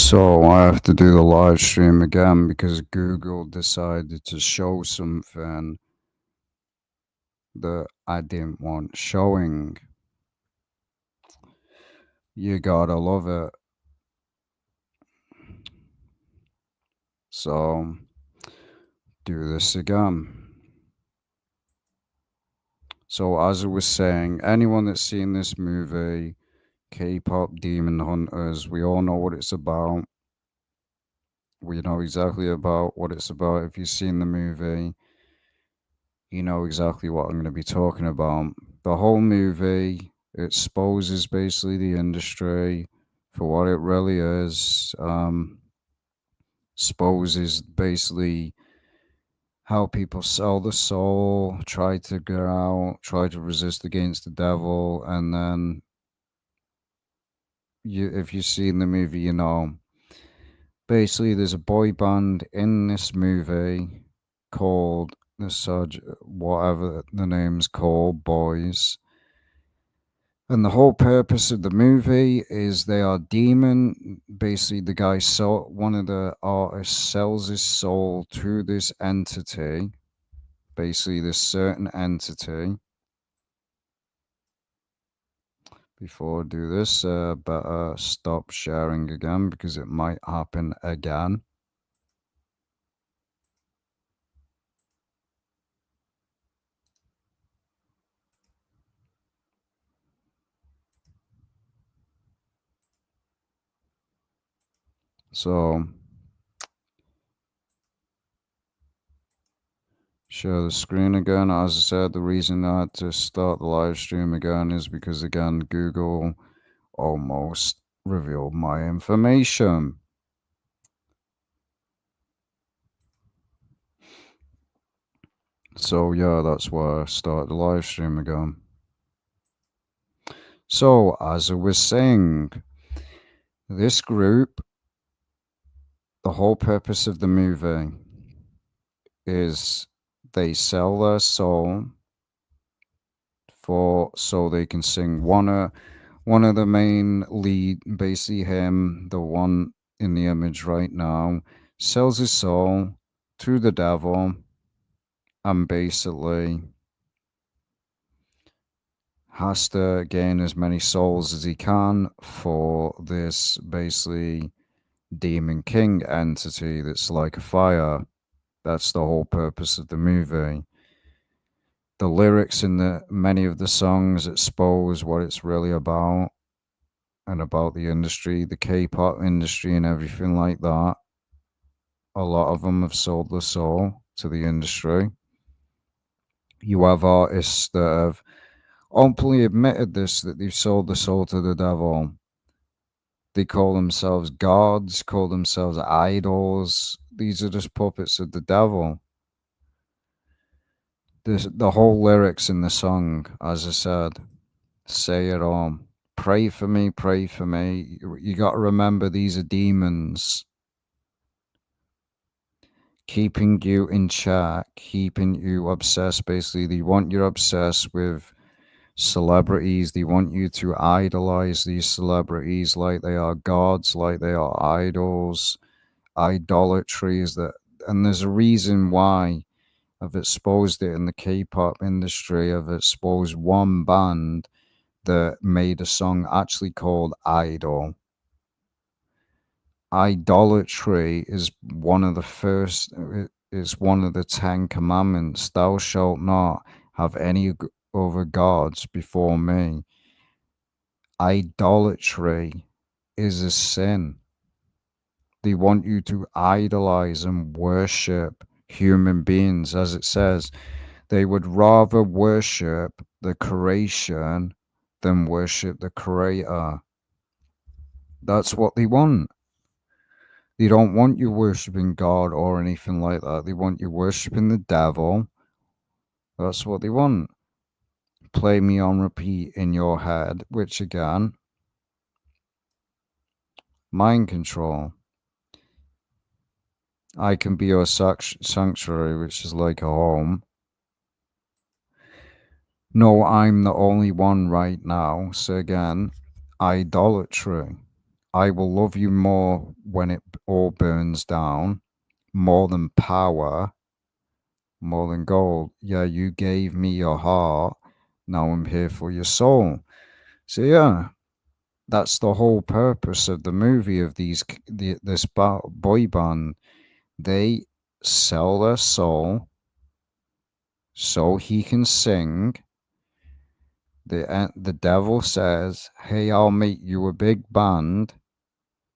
So I have to do the live stream again because Google decided to show something that I didn't want showing. You gotta love it. So do this again. So as I was saying, anyone that's seen this movie, K-pop Demon Hunters, we all know what it's about. We know exactly about what it's about. If you've seen the movie, you know exactly what I'm going to be talking about. The whole movie exposes basically the industry for what it really is, exposes basically how people sell the soul, try to get out, try to resist against the devil, and then if you've seen the movie, you know. Basically, there's a boy band in this movie called the Saj, whatever the name's called, Boys. And the whole purpose of the movie is they are demon. Basically, the guy one of the artists sells his soul to this entity. Basically, this certain entity. Before I do this, better stop sharing again because it might happen again. So share the screen again. As I said, the reason I had to start the live stream again is because, again, Google almost revealed my information. So, yeah, that's why I started the live stream again. So, as I was saying, this group, the whole purpose of the movie is they sell their soul for so they can sing one of the main lead, basically him, the one in the image right now, sells his soul to the devil and basically has to gain as many souls as he can for this basically demon king entity that's like a fire. That's the whole purpose of the movie. The lyrics in the many of the songs expose what it's really about and about the industry, the K-pop industry, and everything like that. A lot of them have sold their soul to the industry. You have artists that have openly admitted this, that they've sold their soul to the devil. They call themselves gods, call themselves idols. These are just puppets of the devil. The whole lyrics in the song, as I said, say it all. Pray for me, pray for me. You got to remember these are demons keeping you in check, keeping you obsessed. Basically, they want you obsessed with celebrities. They want you to idolize these celebrities like they are gods, like they are idols. Idolatry is that, and there's a reason why I've exposed it in the K-pop industry. I've exposed one band that made a song actually called Idol. Idolatry is one of the first, is one of the 10 commandments. Thou shalt not have any other gods before me. Idolatry is a sin. They want you to idolize and worship human beings, as it says. They would rather worship the creation than worship the creator. That's what they want. They don't want you worshiping God or anything like that. They want you worshiping the devil. That's what they want. Play me on repeat in your head, which again, mind control. I can be your sanctuary, which is like a home. No, I'm the only one right now. So again, idolatry. I will love you more when it all burns down, more than power, more than gold. Yeah, you gave me your heart. Now I'm here for your soul. So yeah, that's the whole purpose of the movie of this boy band. They sell their soul so he can sing. The devil says, "Hey, I'll make you a big band.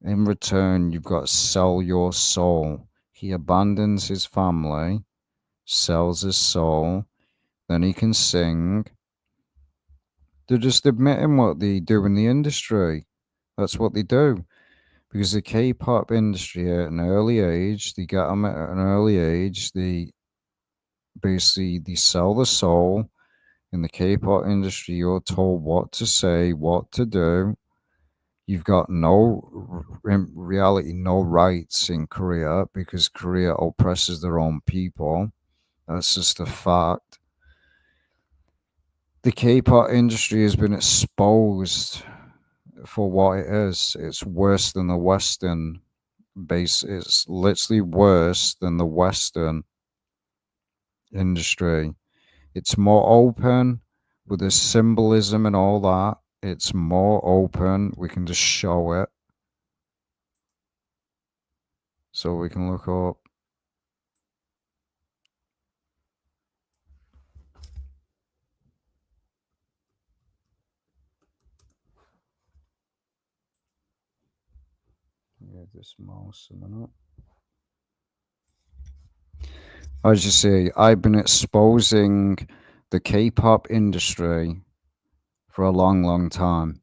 In return, you've got to sell your soul." He abandons his family, sells his soul, then he can sing. They're just admitting what they do in the industry. That's what they do. Because the K-pop industry at an early age, they get them at an early age. They sell the soul. In the K-pop industry, you're told what to say, what to do. You've got in reality, no rights in Korea because Korea oppresses their own people. That's just a fact. The K-pop industry has been exposed for what it is. It's worse than the Western base. It's literally worse than the Western industry. It's more open with the symbolism and all that. It's more open. We can just show it. So we can look up. Give this mouse a minute. As you see, I've been exposing the K-pop industry for a long, long time.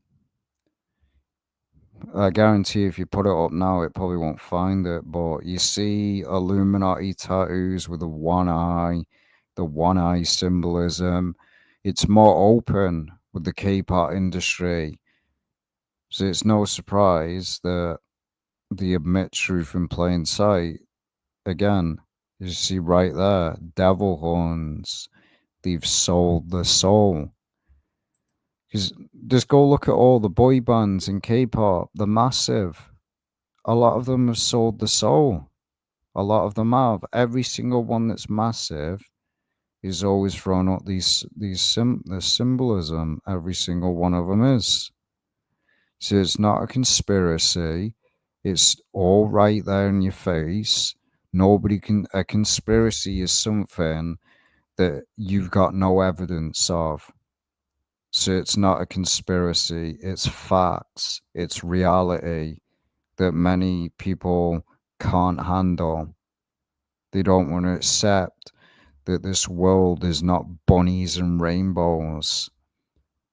I guarantee if you put it up now, it probably won't find it. But you see Illuminati tattoos with the one eye symbolism. It's more open with the K-pop industry. So it's no surprise that they admit truth in plain sight. Again, you see right there, devil horns. They've sold the soul. Because just go look at all the boy bands in K-pop. They're massive. A lot of them have sold the soul. A lot of them have. Every single one that's massive is always thrown up this symbolism. Every single one of them is. So it's not a conspiracy. It's all right there in your face. Nobody can. A conspiracy is something that you've got no evidence of. So it's not a conspiracy. It's facts. It's reality that many people can't handle. They don't want to accept that this world is not bunnies and rainbows.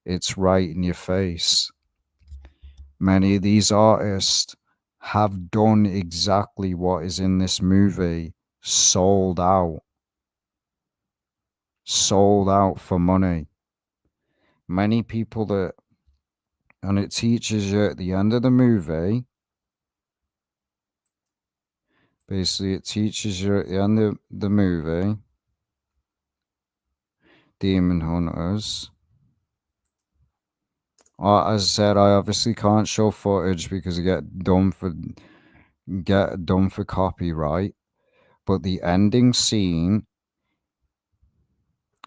It's right in your face. Many of these artists have done exactly what is in this movie, sold out for money. Many people that, and it teaches you at the end of the movie, basically, it teaches you at the end of the movie, Demon Hunters. As I said, I obviously can't show footage because I get done for copyright. But the ending scene,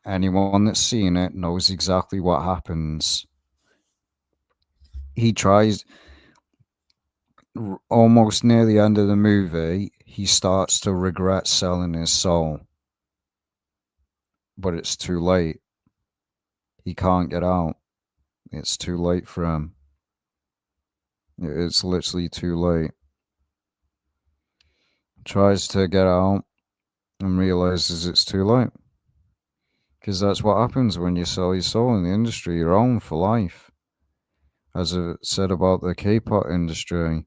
anyone that's seen it knows exactly what happens. He tries almost near the end of the movie. He starts to regret selling his soul, but it's too late. He can't get out. It's too late for him. It's literally too late. Tries to get out and realizes it's too late. Because that's what happens when you sell your soul in the industry. You're owned for life. As I said about the K-pop industry,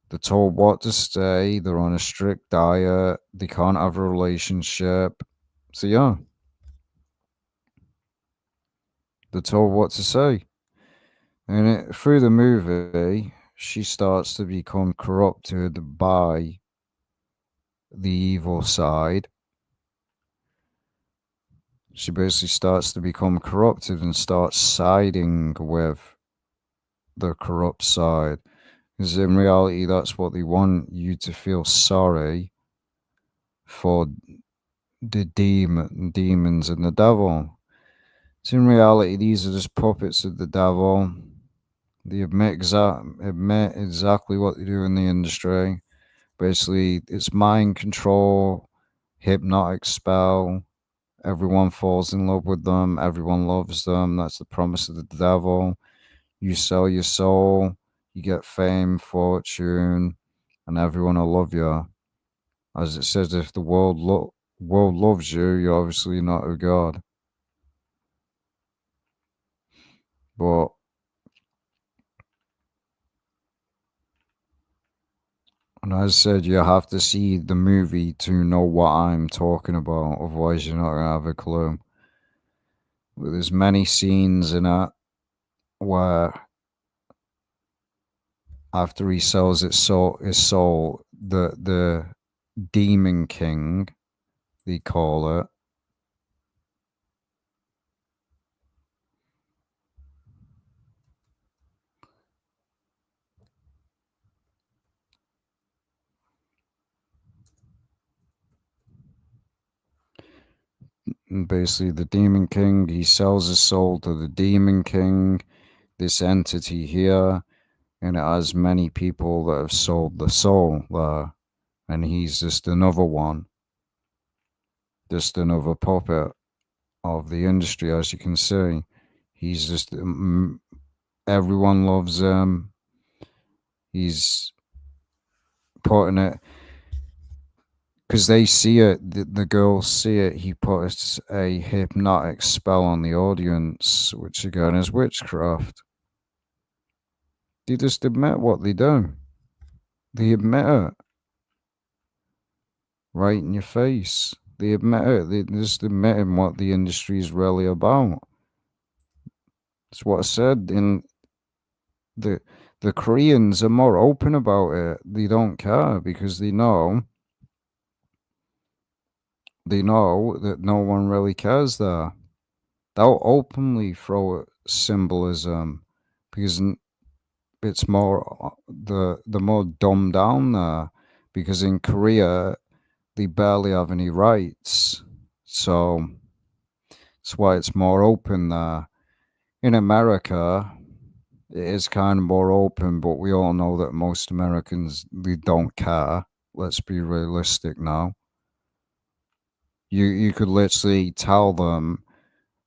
they're told what to say. They're on a strict diet. They can't have a relationship. So yeah, they're told what to say. And through the movie, she starts to become corrupted by the evil side. She basically starts to become corrupted and starts siding with the corrupt side. Because in reality, that's what they want you to feel sorry for the demons and the devil. So in reality, these are just puppets of the devil. They admit exactly what they do in the industry. Basically, it's mind control, hypnotic spell. Everyone falls in love with them. Everyone loves them. That's the promise of the devil. You sell your soul, you get fame, fortune, and everyone will love you. As it says, if the world loves you, you're obviously not a god. But and as I said, you have to see the movie to know what I'm talking about. Otherwise, you're not gonna have a clue. But there's many scenes in it where after he sells his soul, the Demon King, they call it. And basically, the Demon King, he sells his soul to the Demon King, this entity here, and it has many people that have sold the soul there. And he's just another one, just another puppet of the industry, as you can see. He's just, everyone loves him. He's putting it, because they see it, the girls see it. He puts a hypnotic spell on the audience, which again is witchcraft. They just admit what they do. They admit it right in your face. They admit it. They just admitting what the industry is really about. It's what I said. In the the Koreans are more open about it. They don't care because they know that no one really cares there. They'll openly throw symbolism because it's more the more dumbed down there. Because in Korea they barely have any rights, so that's why it's more open there. In America, it is kind of more open, but we all know that most Americans, they don't care. Let's be realistic now. You could literally tell them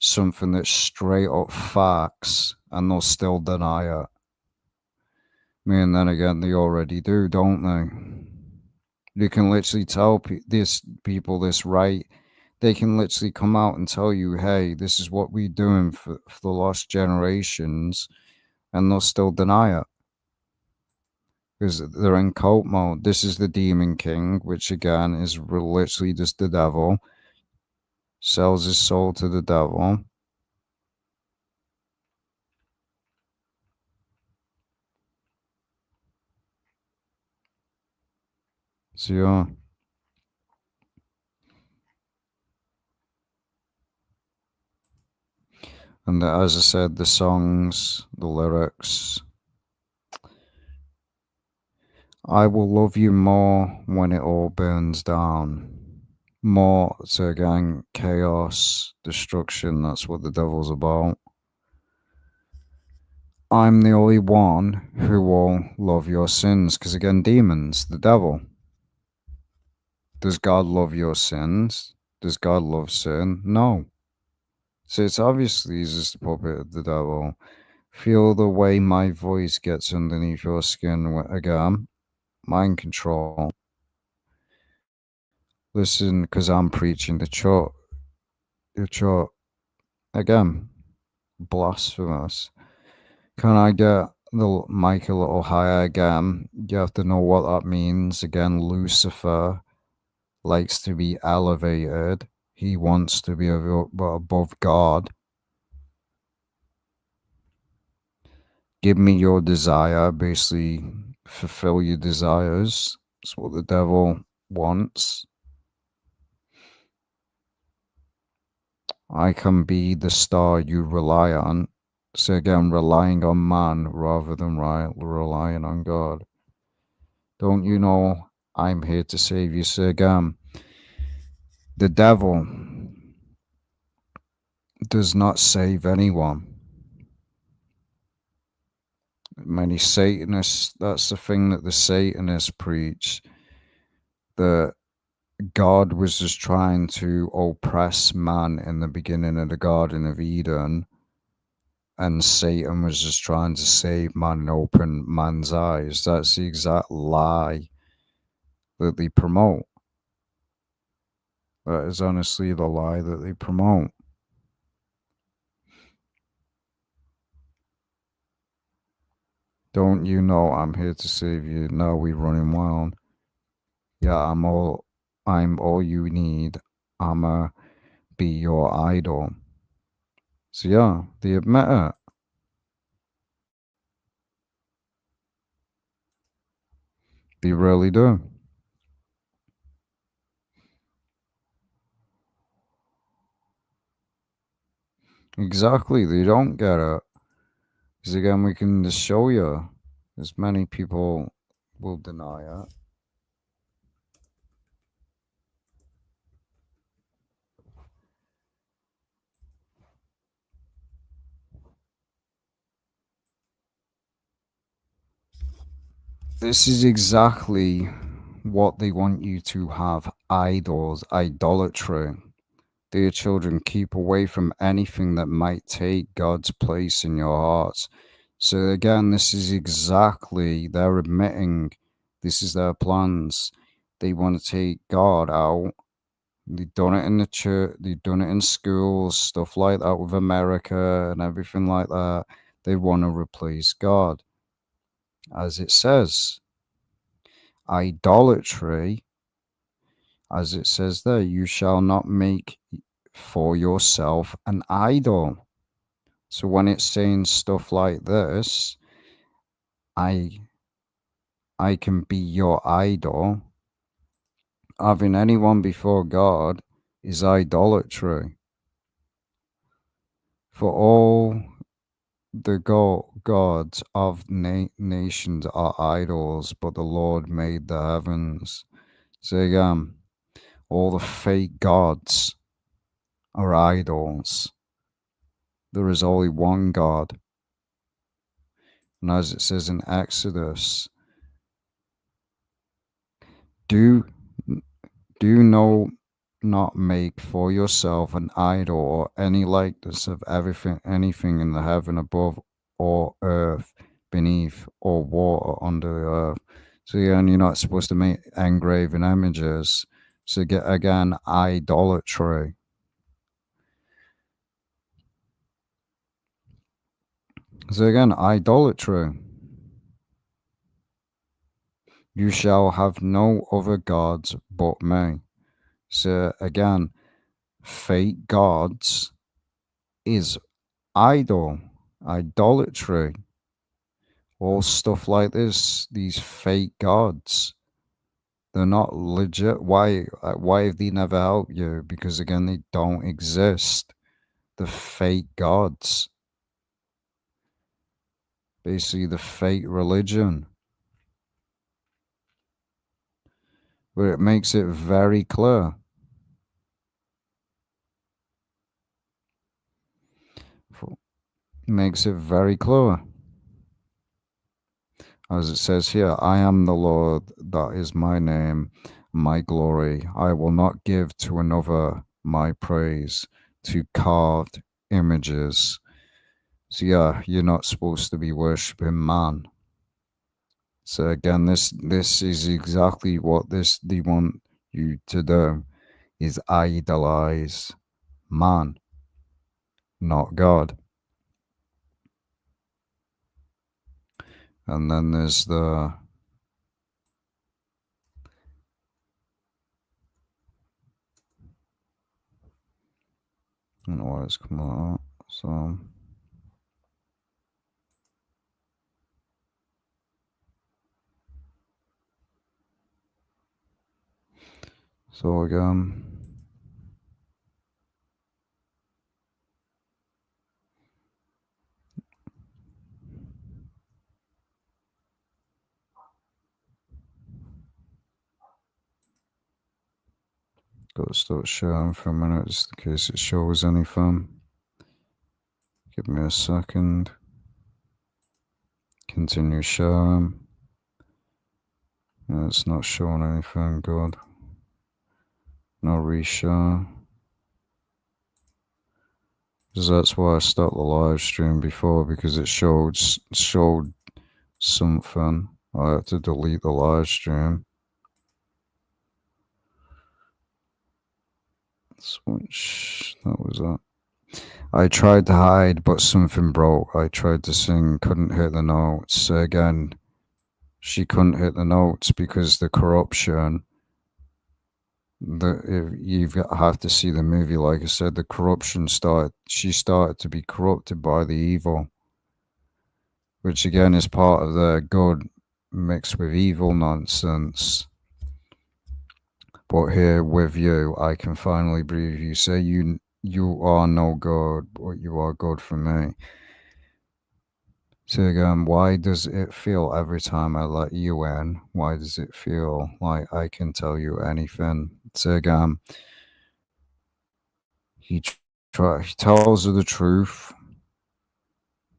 something that's straight up facts, and they'll still deny it. I mean, then again, they already do, don't they? You can literally tell people this, right? They can literally come out and tell you, hey, this is what we're doing for the lost generations, and they'll still deny it because they're in cult mode. This is the Demon King, which again is literally just the devil, sells his soul to the devil. So, yeah. And as I said, the songs, the lyrics, I will love you more when it all burns down. More to again, chaos, destruction. That's what the devil's about. I'm the only one who will love your sins. Because again, demons, the devil. Does God love your sins? Does God love sin? No. So it's obviously he's just a puppet of the devil. Feel the way my voice gets underneath your skin again. Mind control. Listen, because I'm preaching the church. The church. Again, blasphemous. Can I get the mic a little higher again? You have to know what that means. Again, Lucifer likes to be elevated. He wants to be above God. Give me your desire, basically fulfill your desires. That's what the devil wants. I can be the star you rely on. So again, relying on man rather than relying on God. Don't you know I'm here to save you? So again, the devil does not save anyone. Many Satanists, that's the thing that the Satanists preach, that God was just trying to oppress man in the beginning of the Garden of Eden, and Satan was just trying to save man and open man's eyes. That's the exact lie that they promote. That is honestly the lie that they promote. Don't you know I'm here to save you? No, we running wild. Yeah, I'm all you need. I'ma be your idol. So yeah, they admit it. They really do. Exactly, they don't get it. Because again, we can just show you, as many people will deny it. This is exactly what they want you to have: idols, idolatry. Dear children, keep away from anything that might take God's place in your hearts. So, again, this is exactly, they're admitting this is their plans. They want to take God out. They've done it in the church, they've done it in schools, stuff like that with America and everything like that. They want to replace God. As it says, idolatry, as it says there, you shall not make for yourself an idol. So when it's saying stuff like this, I I can be your idol. Having anyone before God is idolatry. For all the gods of nations are idols, but the Lord made the heavens. So again, all the fake gods are idols. There is only one God. And as it says in Exodus, do do no not make for yourself an idol or any likeness of anything in the heaven above, or earth beneath, or water under the earth. So again, you're not supposed to make engraven images. So get again, idolatry. So again, idolatry. You shall have no other gods but me. So again, fake gods is idol, idolatry, all stuff like this. These fake gods, they're not legit. Why have they never helped you? Because again, they don't exist. The fake gods, basically the fake religion, where it makes it very clear. Makes it very clear. As it says here, I am the Lord, that is my name, my glory. I will not give to another my praise, to carved images. So yeah, you're not supposed to be worshipping man. So again, this is exactly what this they want you to do, is idolize man, not God. And then there's the, I don't know why it's coming out. So again, Gotta start sharing for a minute just in case it shows anything. Give me a second. Continue sharing. Yeah, it's not showing anything good. No reshare. Because that's why I stopped the live stream before, because it showed something. I had to delete the live stream. Switch. That was that. I tried to hide, but something broke. I tried to sing, couldn't hit the notes. Again, she couldn't hit the notes because the corruption. If you have to see the movie, like I said, the corruption started. She started to be corrupted by the evil, which again is part of the good mixed with evil nonsense. But here with you, I can finally breathe. You say you are no good, but you are good for me. So again, why does it feel every time I let you in? Why does it feel like I can tell you anything? So again, he tells her the truth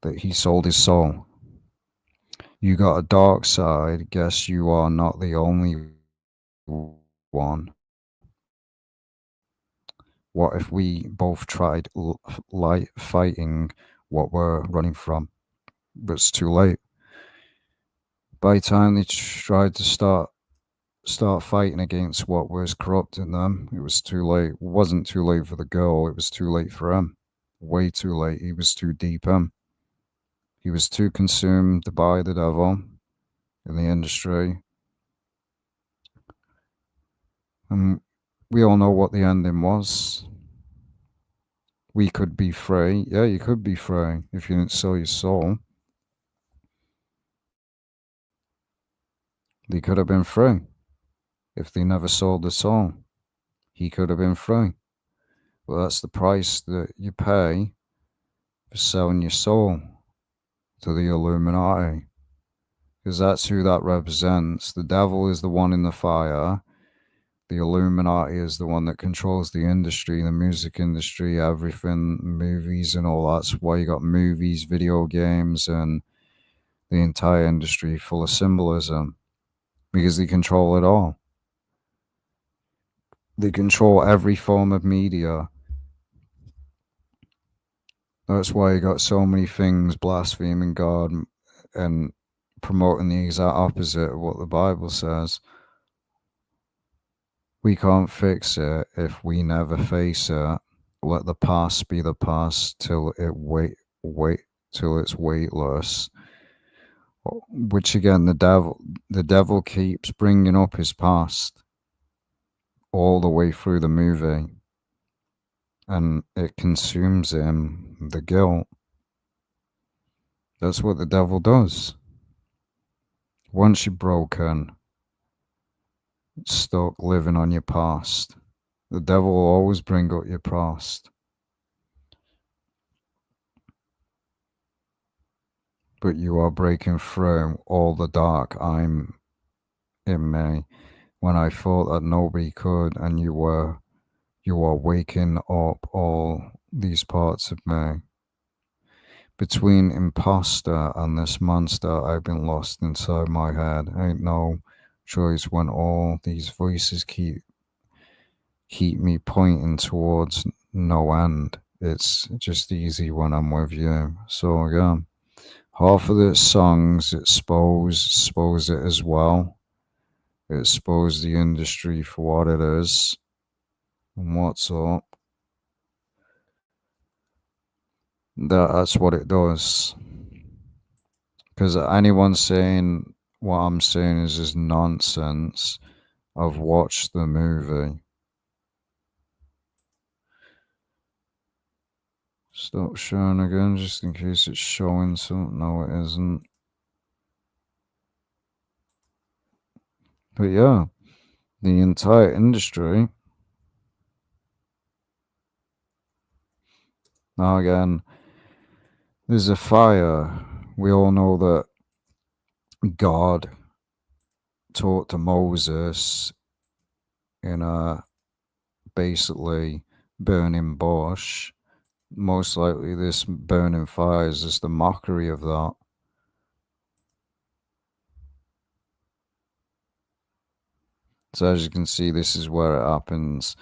that he sold his soul. You got a dark side. Guess you are not the only one. What if we both tried light fighting what we're running from? But it's too late. By the time they tried to start fighting against what was corrupting them, it was too late. It wasn't too late for the girl, it was too late for him. Way too late. He was too deep in. He was too consumed by the devil in the industry. And we all know what the ending was. We could be free. Yeah, you could be free if you didn't sell your soul. They could have been free if they never sold the soul. He could have been free. Well, that's the price that you pay for selling your soul to the Illuminati. Because that's who that represents. The devil is the one in the fire. The Illuminati is the one that controls the industry, the music industry, everything, movies and all. That's why you got movies, video games, and the entire industry full of symbolism. Because they control it all. They control every form of media. That's why you got so many things blaspheming God and promoting the exact opposite of what the Bible says. We can't fix it if we never face it. Let the past be the past till till it's weightless. Which again, the devil keeps bringing up his past all the way through the movie, and it consumes him. The guilt. That's what the devil does. Once you're broken, stuck living on your past, the devil will always bring up your past. But you are breaking through all the dark I'm in me when I thought that nobody could, and you are waking up all these parts of me. Between imposter and this monster, I've been lost inside my head. Ain't no choice when all these voices keep me pointing towards no end. It's just easy when I'm with you. So again, half of the songs expose it as well. It expose the industry for what it is and what's up. That's what it does. Because anyone saying what I'm saying is just nonsense. I've watched the movie. Stop sharing again, just in case it's showing something. No, it isn't. But yeah, the entire industry. Now again, there's a fire. We all know that God talked to Moses in a basically burning bush. Most likely, this burning fire is just a mockery of that. So as you can see, this is where it happens.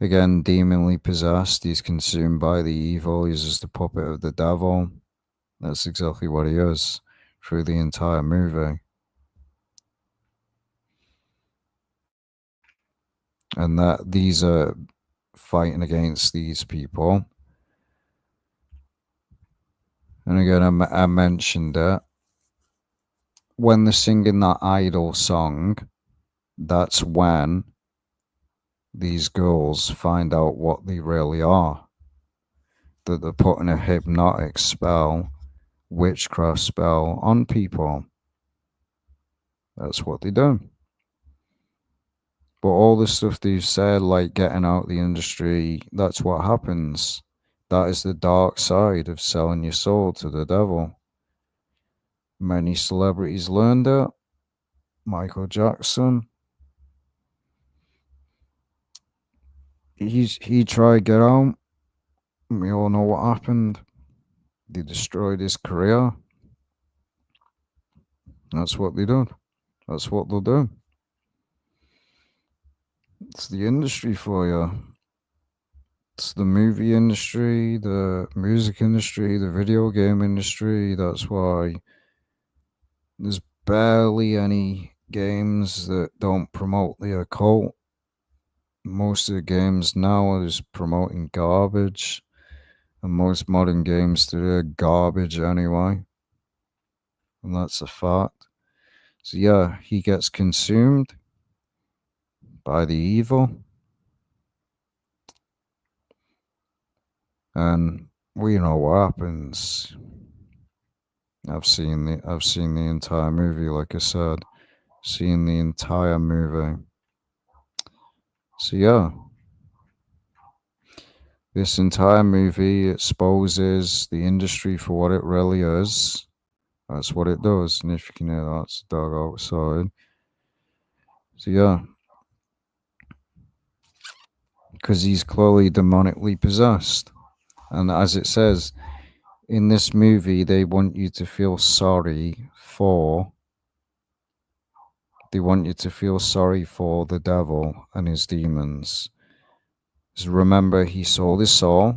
Again, demonly possessed. He's consumed by the evil. He's just a puppet of the devil. That's exactly what he is through the entire movie. And that these are fighting against these people. And again, I mentioned it. When they're singing that idol song, that's when these girls find out what they really are. That they're putting a hypnotic spell, witchcraft spell on people. That's what they do. But all the stuff they've said, like getting out the industry, that's what happens. That is the dark side of selling your soul to the devil. Many celebrities learned it. Michael Jackson. He tried to get out. We all know what happened. They destroyed his career. That's what they did. That's what they'll do. It's the industry for you. It's the movie industry, the music industry, the video game industry. That's why there's barely any games that don't promote the occult. Most of the games now are just promoting garbage, and most modern games today are garbage anyway. And that's a fact. So yeah, he gets consumed by the evil, and we know what happens. I've seen the entire movie, like I said, seen the entire movie. So yeah, this entire movie exposes the industry for what it really is. That's what it does, and if you can hear that, it's a dog outside. So yeah, because he's clearly demonically possessed, and as it says in this movie, they want you to feel sorry for. They want you to feel sorry for the devil and his demons. So remember, he sold his soul.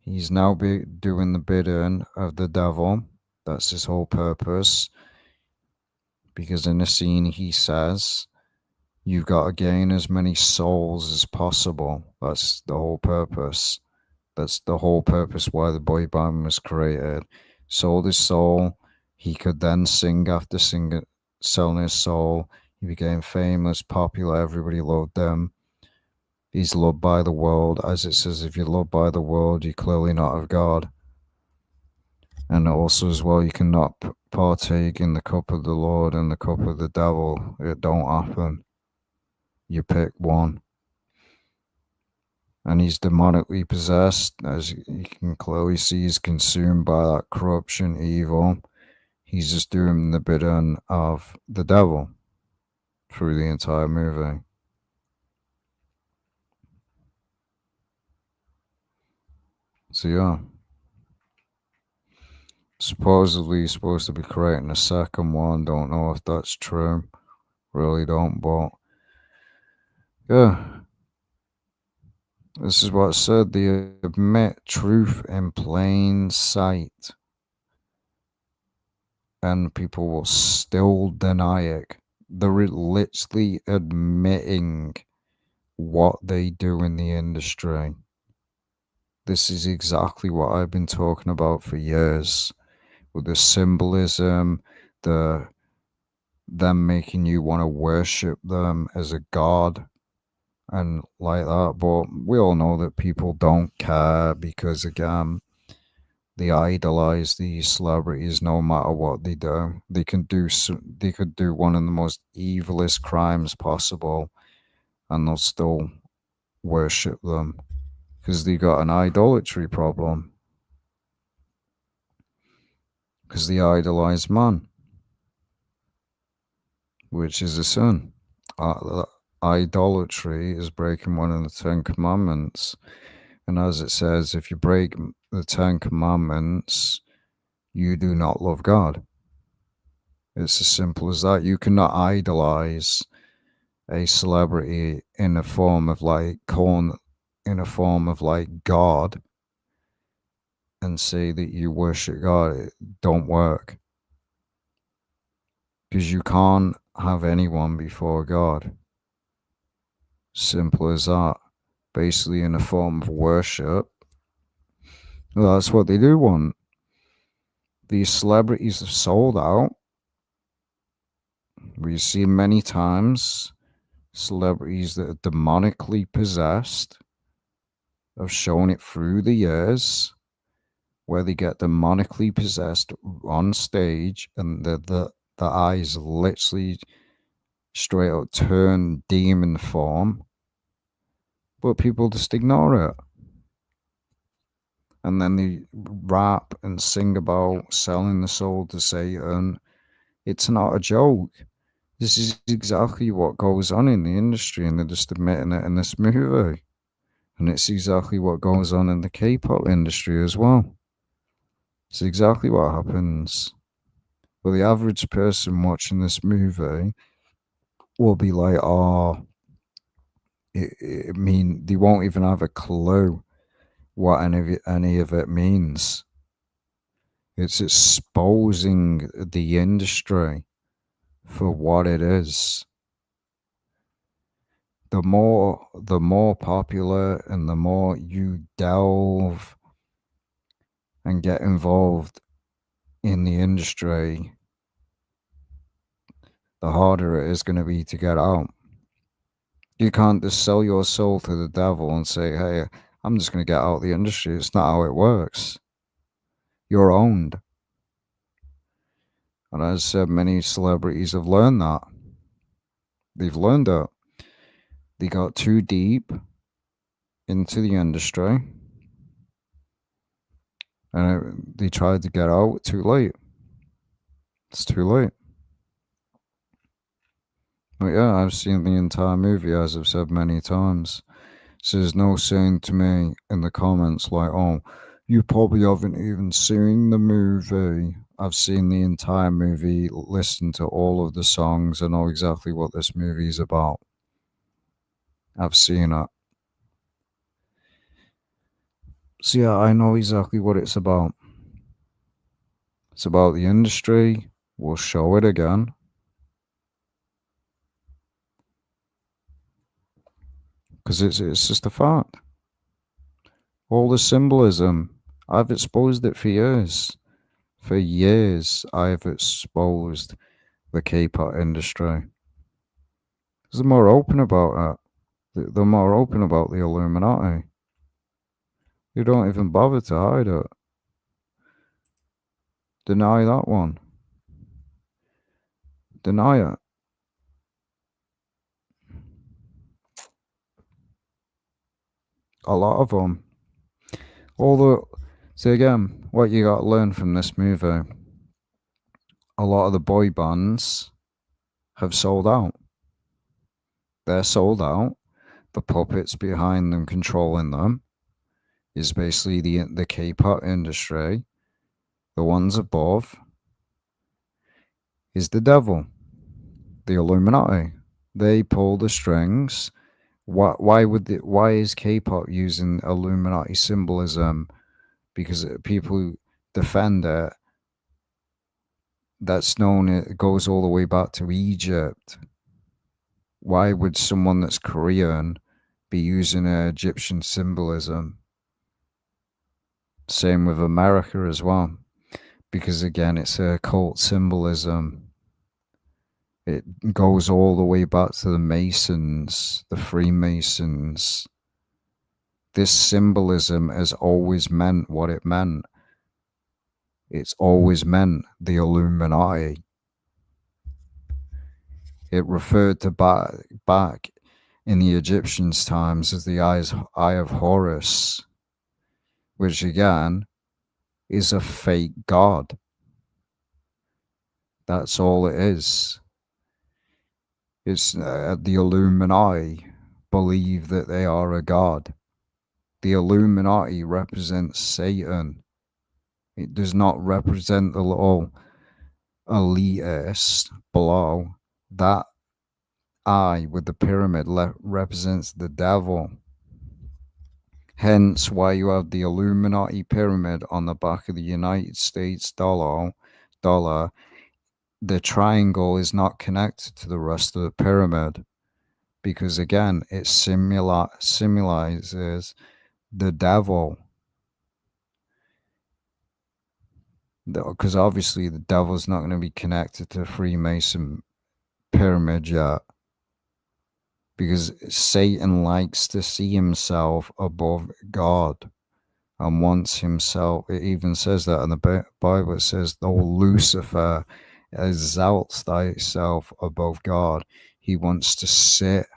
He's now doing the bidding of the devil. That's his whole purpose. Because in the scene, he says, you've got to gain as many souls as possible. That's the whole purpose. That's the whole purpose why the boy band was created. Sold his soul. He could then sing after selling his soul. He became famous, popular. Everybody loved him. He's loved by the world. As it says, if you're loved by the world, you're clearly not of God. And also as well, you cannot partake in the cup of the Lord and the cup of the devil. It don't happen. You pick one. And he's demonically possessed, as you can clearly see. He's consumed by that corruption, evil. He's just doing the bidding of the devil through the entire movie. So yeah, supposedly he's supposed to be creating a second one. Don't know if that's true. Really don't, but yeah. This is what it said. They admit truth in plain sight, and people will still deny it. They're literally admitting what they do in the industry. This is exactly what I've been talking about for years, with the symbolism, the them making you want to worship them as a god and like that. But we all know that people don't care because again, they idolize these celebrities no matter what they do. They could do one of the most evilest crimes possible, and they'll still worship them because they got an idolatry problem. Because they idolize man, which is a sin. idolatry is breaking one of the Ten Commandments. And as it says, if you break the Ten Commandments, you do not love God. It's as simple as that. You cannot idolize a celebrity in a form of like in a form of like God and say that you worship God. It don't work because you can't have anyone before God. Simple as that. Basically, in a form of worship. Well, that's what they do want. These celebrities have sold out. We've seen many times celebrities that are demonically possessed have shown it through the years where they get demonically possessed on stage and the eyes literally straight out turn demon form, but people just ignore it. And then they rap and sing about selling the soul to Satan. It's not a joke. This is exactly what goes on in the industry, and they're just admitting it in this movie. And it's exactly what goes on in the K-pop industry as well. It's exactly what happens. But the average person watching this movie will be like, oh, I mean, they won't even have a clue what any of it means. It's exposing the industry for what it is. The more popular and the more you delve and get involved in the industry, the harder it is going to be to get out. You can't just sell your soul to the devil and say, hey, I'm just going to get out of the industry. It's not how it works. You're owned. And as I said, many celebrities have learned that. They've learned it. They got too deep into the industry and they tried to get out too late. It's too late. But yeah, I've seen the entire movie, as I've said many times. So there's no saying to me in the comments like, oh, you probably haven't even seen the movie. I've seen the entire movie, listened to all of the songs, I know exactly what this movie is about. I've seen it. So yeah, I know exactly what it's about. It's about the industry. We'll show it again. Because it's just a fact. All the symbolism. I've exposed it for years. For years, I've exposed the K-pop industry. Because they're more open about it. They're more open about the Illuminati. You don't even bother to hide it. Deny that one. Deny it. A lot of them. All the so again, what you got to learn from this movie. A lot of the boy bands have sold out. They're sold out. The puppets behind them controlling them is basically the K-pop industry. The ones above is the devil, the Illuminati. They pull the strings. Why is K-pop using Illuminati symbolism? Because people defend it. That's known. It goes all the way back to Egypt. Why would someone that's Korean be using Egyptian symbolism? Same with America as well, because again, it's a cult symbolism. It goes all the way back to the Masons, the Freemasons. This symbolism has always meant what it meant. It's always meant the Illuminati. It referred to back in the Egyptians' times as the Eye of Horus, which again is a fake god. 'God. 'That's all it is. It's the Illuminati believe that they are a god. The Illuminati represents Satan. It does not represent the little elitist below. That eye with the pyramid represents the devil. Hence why you have the Illuminati pyramid on the back of the United States dollar. The triangle is not connected to the rest of the pyramid because again it symbolizes the devil, because obviously the devil's not going to be connected to the Freemason pyramid yet, because Satan likes to see himself above God and wants himself. It even says that in the Bible. It says, "Though Lucifer exalts thyself above God," he wants to sit.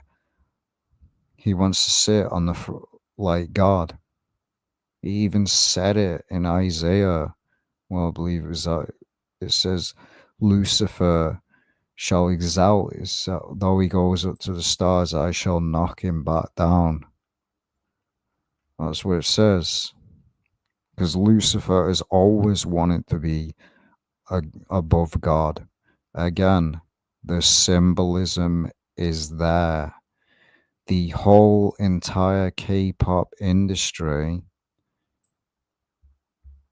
He wants to sit on the like God. He even said it in Isaiah. Well, I believe it was that. It says, "Lucifer shall exalt himself, though he goes up to the stars, I shall knock him back down." That's what it says. Because Lucifer has always wanted to be above God. Again, the symbolism is there. The whole entire K-pop industry,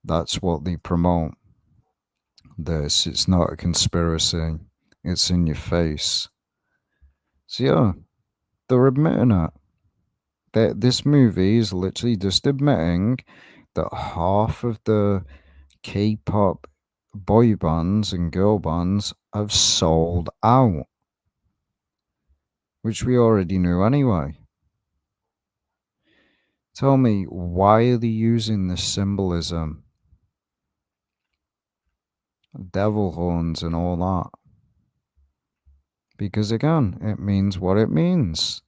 that's what they promote. It's not a conspiracy. It's in your face. So yeah, they're admitting it. This movie is literally just admitting that half of the K-pop boy bands and girl bands have sold out, which we already knew anyway. Tell me, why are they using this symbolism? Devil horns and all that. Because again, it means what it means.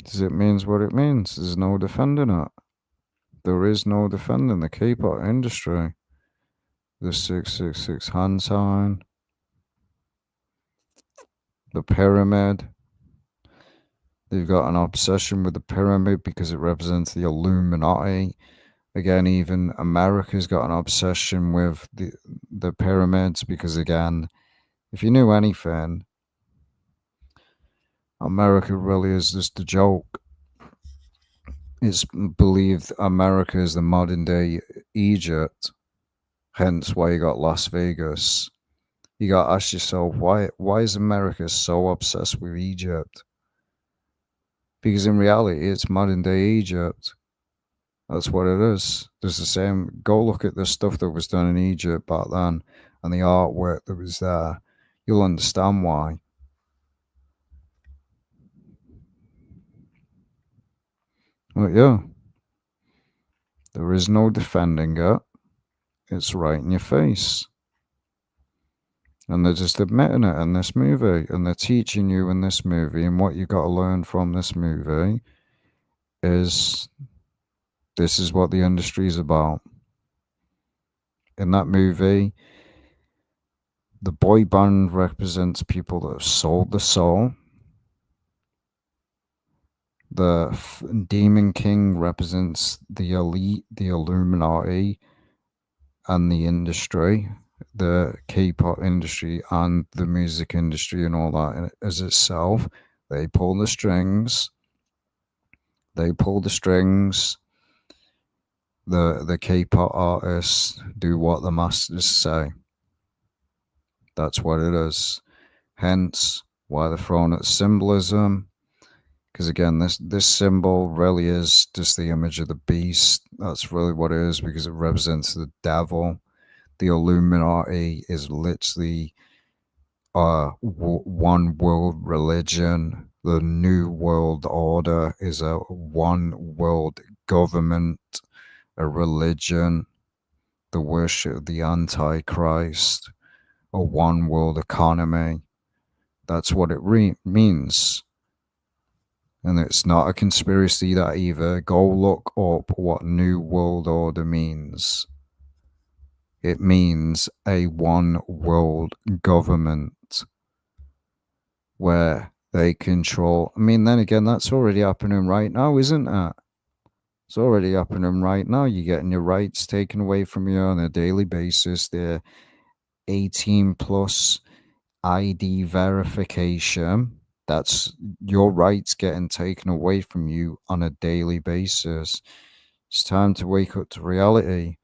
Does it means what it means? There's no defending it. There is no defending the K-pop industry. The 666 hand sign, the pyramid. They've got an obsession with the pyramid because it represents the Illuminati. Again, even America's got an obsession with the pyramids because, again, if you knew anything, America really is just a joke. It's believed America is the modern day Egypt, hence why you got Las Vegas. You got to ask yourself, why is America so obsessed with Egypt? Because in reality, it's modern day Egypt. That's what it is. There's the same. Go look at the stuff that was done in Egypt back then and the artwork that was there. You'll understand why. But yeah, there is no defending it. It's right in your face. And they're just admitting it in this movie. And they're teaching you in this movie. And what you got to learn from this movie is this is what the industry is about. In that movie, the boy band represents people that have sold the soul. The Demon King represents the elite, the Illuminati, and the industry, the K-pop industry, and the music industry, and all that as itself. They pull the strings. They pull the strings. The K-pop artists do what the masters say. That's what it is. Hence, why they're thrown at symbolism. Because again, this symbol really is just the image of the beast. That's really what it is, because it represents the devil. The Illuminati is literally one world religion. The New World Order is a one world government, a religion. The worship of the Antichrist, a one world economy. That's what it means. And it's not a conspiracy that either. Go look up what New World Order means. It means a one world government where they control. I mean, then again, that's already happening right now, isn't it? It's already happening right now. You're getting your rights taken away from you on a daily basis. They're 18 plus ID verification. That's your rights getting taken away from you on a daily basis. It's time to wake up to reality.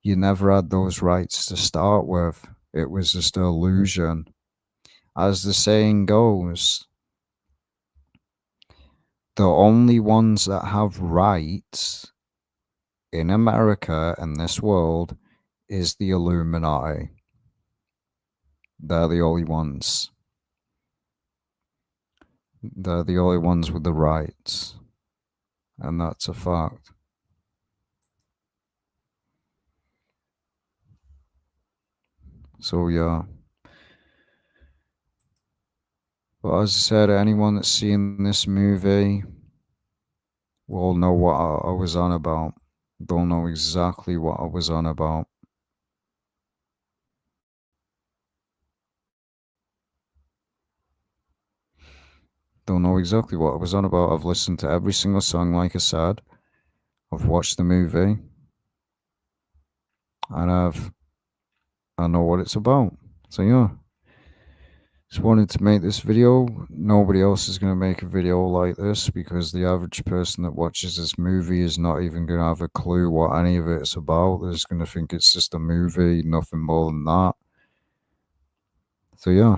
You never had those rights to start with. It was just an illusion. As the saying goes, the only ones that have rights in America and this world is the Illuminati. They're the only ones. They're the only ones with the rights. And that's a fact. So, yeah. But as I said, anyone that's seen this movie will know what I was on about. They'll know exactly what I was on about. They'll know exactly what I was on about. I've listened to every single song, like I said. I've watched the movie. And I know what it's about. So, yeah. Just wanted to make this video. Nobody else is going to make a video like this because the average person that watches this movie is not even going to have a clue what any of it's about. They're just going to think it's just a movie, nothing more than that. So, yeah.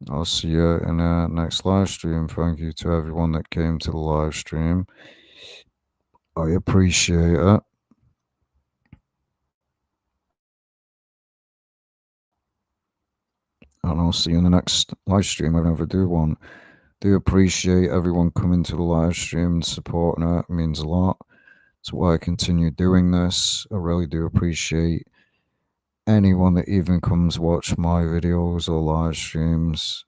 I'll see you in the next live stream. Thank you to everyone that came to the live stream. I appreciate it. And I'll see you in the next live stream. I never do one. Do appreciate everyone coming to the live stream and supporting it. It means a lot. That's why I continue doing this. I really do appreciate anyone that even comes watch my videos or live streams.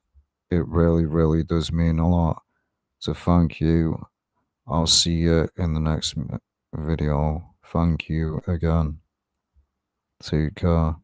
It really, really does mean a lot. So thank you. I'll see you in the next video. Thank you again. Take care.